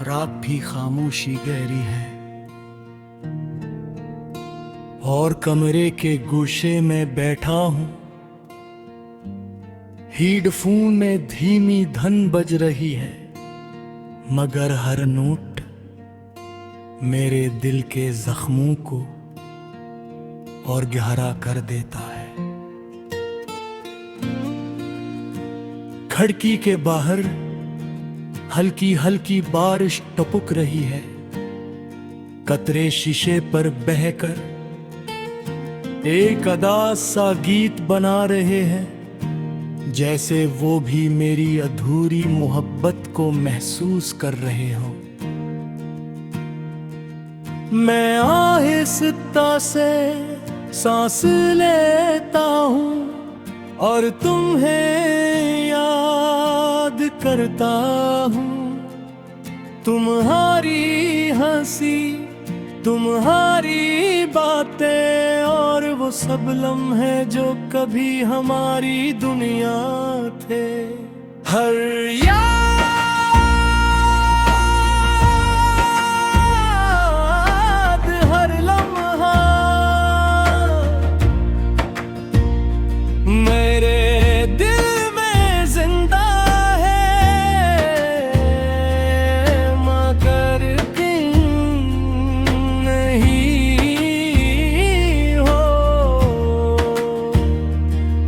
रात भी खामोशी गहरी है और कमरे के गोशे में बैठा हूं। हेडफोन में धीमी धन बज रही है, मगर हर नोट मेरे दिल के जख्मों को और गहरा कर देता है। खिड़की के बाहर हल्की हल्की बारिश टपक रही है, कतरे शीशे पर बहकर एक अदा सा गीत बना रहे हैं, जैसे वो भी मेरी अधूरी मोहब्बत को महसूस कर रहे हो। मैं आहिस्ता से सांस लेता हूं और तुम्हें याद करता हूं। तुम्हारी हंसी, तुम्हारी बातें और वो सब लम्हे जो कभी हमारी दुनिया थे। हर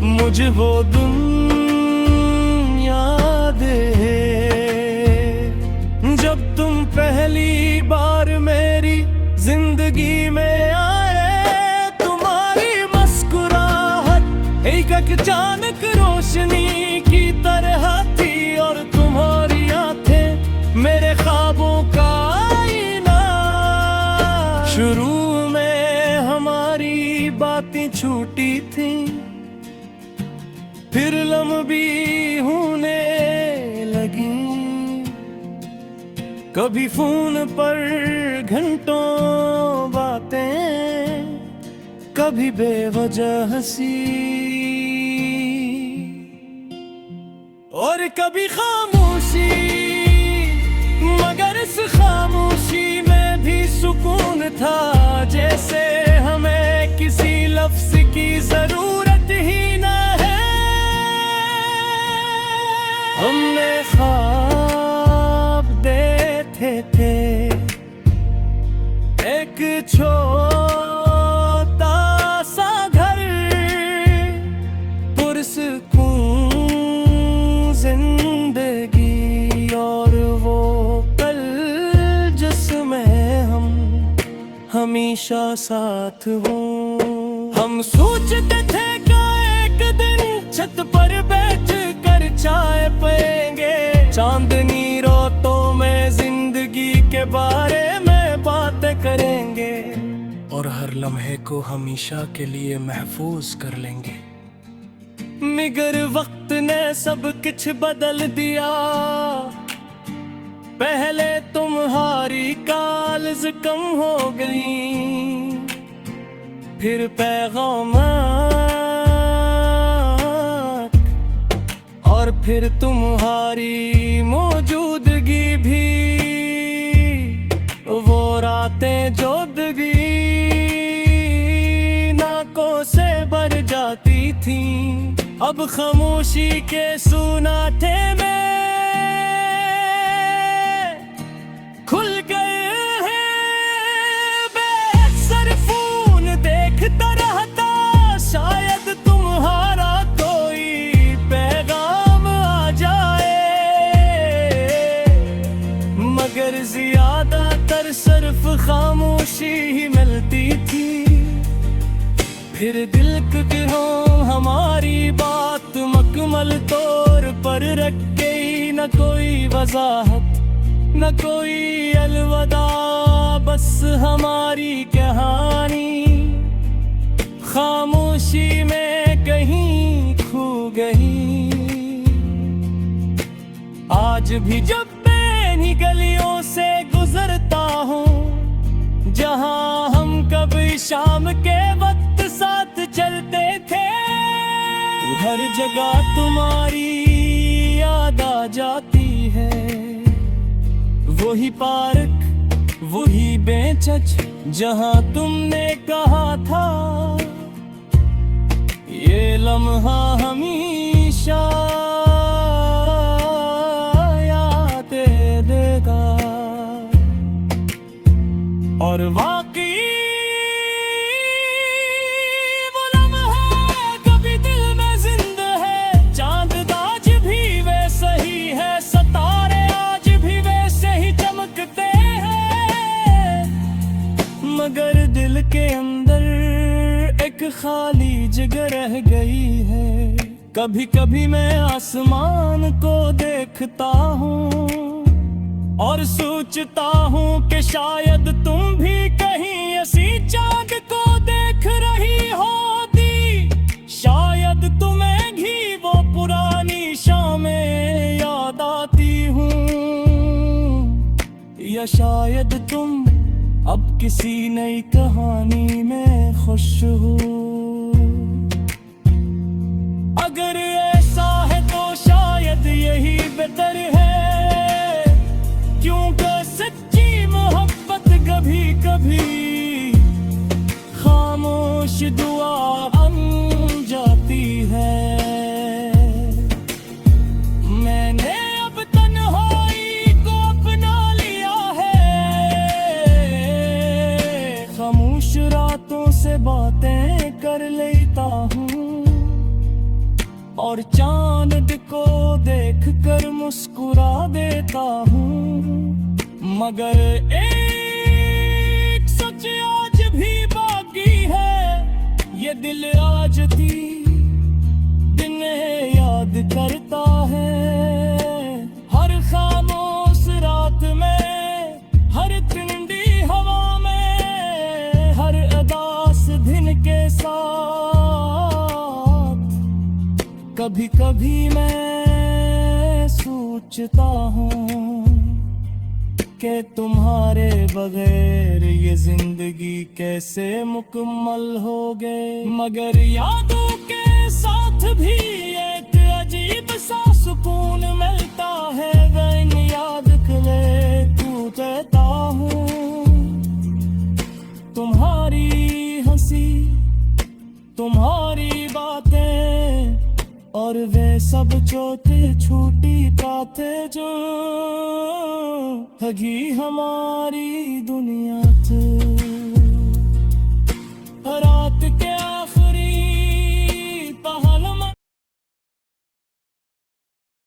मुझे वो दिन याद है जब तुम पहली बार मेरी जिंदगी में आए। तुम्हारी मुस्कुराहट एक अचानक रोशनी की तरह थी और तुम्हारी आंखें मेरे ख्वाबों का आईना। शुरू में हमारी बातें छूटी थी, फिर लंबी होने लगी। कभी फोन पर घंटों बातें, कभी बेवजह हंसी और कभी खामोशी, मगर इस खामोशी में भी सुकून था, जैसे हमें किसी लफ्ज की जरूरत ही न है। हमने ख्वाब देखे थे एक छोटा सा घर, पुरसकून जिंदगी और वो कल जिसमें हम हमेशा साथ हो। हम सोचते थे कि एक दिन छत पर बैठ चाय पिएंगे, चांदनी रातों में जिंदगी के बारे में बातें करेंगे और हर लम्हे को हमेशा के लिए महफूज कर लेंगे। मगर वक्त ने सब कुछ बदल दिया। पहले तुम्हारी कॉल्स कम हो गई, फिर पैगाम और फिर तुम्हारी मौजूदगी भी। वो रातें जो दगी नाकों से भर जाती थी, अब खामोशी के सुनाटे में खुल गए हैं। बेअसर फोन देखता रहता, शायद तुम्हारा ज्यादातर सिर्फ खामोशी ही मिलती थी। फिर दिल क्यों हमारी बात मुकम्मल तौर पर रख गई, न कोई वजाहत न कोई अलविदा, बस हमारी कहानी खामोशी में कहीं खो गई। आज भी जब गलियों से गुजरता हूँ, जहाँ हम कभी शाम के वक्त साथ चलते थे, हर जगह तुम्हारी याद आ जाती है। वही पार्क वही बेंच जहां तुमने कहा था ये लम्हा हमेशा याद देगा। और वाकई वो लम्हा कभी दिल में जिंदा है। चांद आज भी वैसा ही है, सितारे आज भी वैसे ही चमकते हैं, मगर दिल के अंदर एक खाली जगह रह गई है। कभी कभी मैं आसमान को देखता हूँ और सोचता हूँ कि शायद तुम भी कहीं ऐसी चांद को देख रही होती। शायद तुम्हें भी वो पुरानी शामें याद आती हूँ, या शायद तुम अब किसी नई कहानी में खुश हो। अगर ऐसा है तो शायद यही बेहतर है, क्योंकि सच्ची मोहब्बत कभी कभी खामोश दुआ बन जाती है। मैंने अब तन्हाई को अपना लिया है, खामोश रातों से बातें कर लेता हूँ और चांद को देखकर मुस्कुरा देता हूँ। मगर एक सच आज भी बाकी है, ये दिल आज भी दिन याद करता है। हर खामोश रात में, हर ठंडी हवा में, हर उदास दिन के साथ कभी कभी मैं सोचता हूँ कि तुम्हारे बगैर ये जिंदगी कैसे मुकम्मल हो गए। मगर यादों के साथ भी एक अजीब सा सुकून मिलता है। वैन याद करे तू कहता हूँ, तुम्हारी हंसी, तुम्हारी बातें और वे सब छोटी छोटी बातें जो हगी हमारी दुनिया थे। रात के